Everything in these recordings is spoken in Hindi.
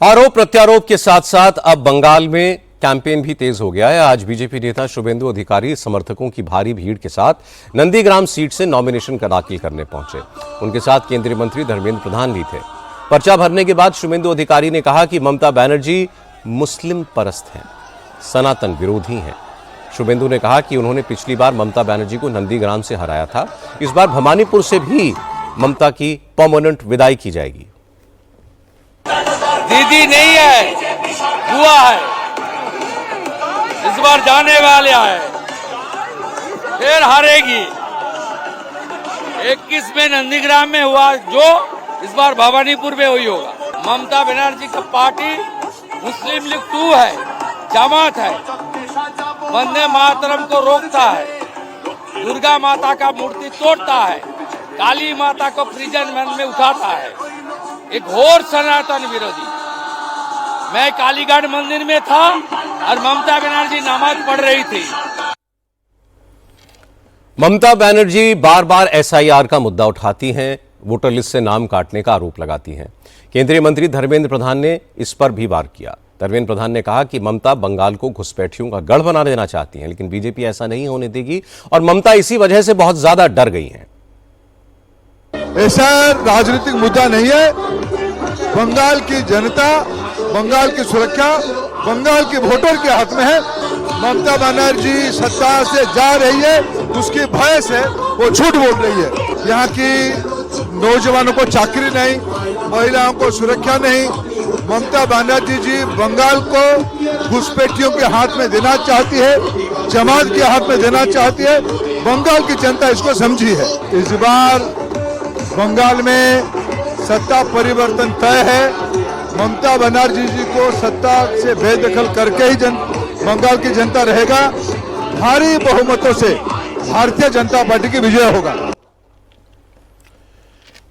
आरोप प्रत्यारोप के साथ साथ अब बंगाल में कैंपेन भी तेज हो गया है। आज बीजेपी नेता शुभेंदु अधिकारी समर्थकों की भारी भीड़ के साथ नंदीग्राम सीट से नॉमिनेशन का दाखिल करने पहुंचे। उनके साथ केंद्रीय मंत्री धर्मेंद्र प्रधान भी थे। पर्चा भरने के बाद शुभेंदु अधिकारी ने कहा कि ममता बनर्जी मुस्लिम परस्त हैं, सनातन विरोधी हैं। शुभेंदु ने कहा कि उन्होंने पिछली बार ममता बनर्जी को नंदीग्राम से हराया था। इस बार भवानीपुर से भी ममता की परमानेंट विदाई की जाएगी। दीदी नहीं है, बुआ है, इस बार जाने वाले है, फिर हारेगी। 21 में नंदीग्राम में हुआ जो इस बार भवानीपुर में हुई होगा। ममता बनर्जी का पार्टी मुस्लिम लीग 2 है, जमात है, वंदे मातरम को रोकता है, दुर्गा माता का मूर्ति तोड़ता है, काली माता को प्रिजन में उठाता है, एक घोर सनातन विरोधी। मैं कालीघाट मंदिर में था और ममता बनर्जी नमाज पढ़ रही थी। ममता बनर्जी बार बार एसआईआर का मुद्दा उठाती हैं, वोटर लिस्ट से नाम काटने का आरोप लगाती हैं। केंद्रीय मंत्री धर्मेंद्र प्रधान ने इस पर भी वार किया। धर्मेंद्र प्रधान ने कहा कि ममता बंगाल को घुसपैठियों का गढ़ बना देना चाहती हैं, लेकिन बीजेपी ऐसा नहीं होने देगी और ममता इसी वजह से बहुत ज्यादा डर गई हैं। ऐसा राजनीतिक मुद्दा नहीं है। बंगाल की जनता, बंगाल की सुरक्षा बंगाल के वोटर के हाथ में है। ममता बनर्जी सत्ता से जा रही है, उसकी भय से वो झूठ बोल रही है। यहाँ की नौजवानों को चाकरी नहीं, महिलाओं को सुरक्षा नहीं। ममता बनर्जी जी बंगाल को घुसपैठियों के हाथ में देना चाहती है, जमात के हाथ में देना चाहती है। बंगाल की जनता इसको समझी है। इस बार बंगाल में सत्ता परिवर्तन तय है। ममता बनर्जी जी को सत्ता से बेदखल करके ही बंगाल की जनता रहेगा। भारी बहुमतों से भारतीय जनता पार्टी की विजय होगा।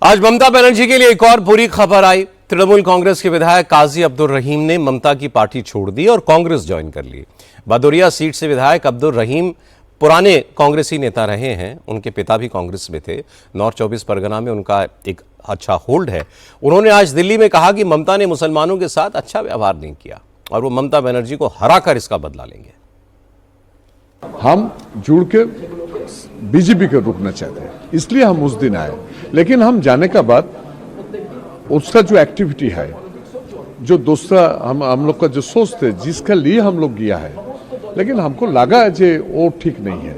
आज ममता बनर्जी के लिए एक और बुरी खबर आई। तृणमूल कांग्रेस के विधायक काजी अब्दुल रहीम ने ममता की पार्टी छोड़ दी और कांग्रेस ज्वाइन कर ली। भदोरिया सीट से विधायक अब्दुल रहीम पुराने कांग्रेसी नेता रहे हैं। उनके पिता भी कांग्रेस में थे। नॉर्थ 24 परगना में उनका एक अच्छा होल्ड है। उन्होंने आज दिल्ली में कहा कि ममता ने मुसलमानों के साथ अच्छा व्यवहार नहीं किया और वो ममता बनर्जी को हराकर इसका बदला लेंगे। हम जुड़ के बीजेपी को रोकना चाहते हैं, इसलिए हम उस दिन आए। लेकिन हम जाने का बाद उसका जो एक्टिविटी है, जो दूसरा हम लोग का जो सोच थे, जिसके लिए हम लोग गया है, लेकिन हमको लगा जे वो ठीक नहीं है।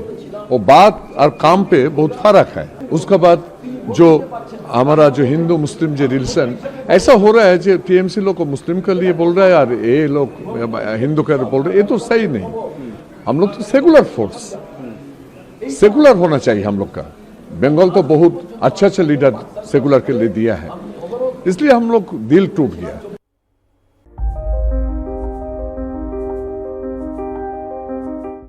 वो बात और काम पे बहुत फर्क है। उसके बाद जो हमारा जो हिंदू मुस्लिम जो रिलेशन ऐसा हो रहा है, जो टीएमसी लोग को मुस्लिम के लिए बोल रहा है और ये लोग हिंदू के बोल रहे हैं, ये तो सही नहीं। हम लोग तो सेकुलर फोर्स, सेकुलर होना चाहिए हम लोग का। बंगाल तो बहुत अच्छा लीडर सेकुलर के लिए दिया है, इसलिए हम लोग दिल टूट गया।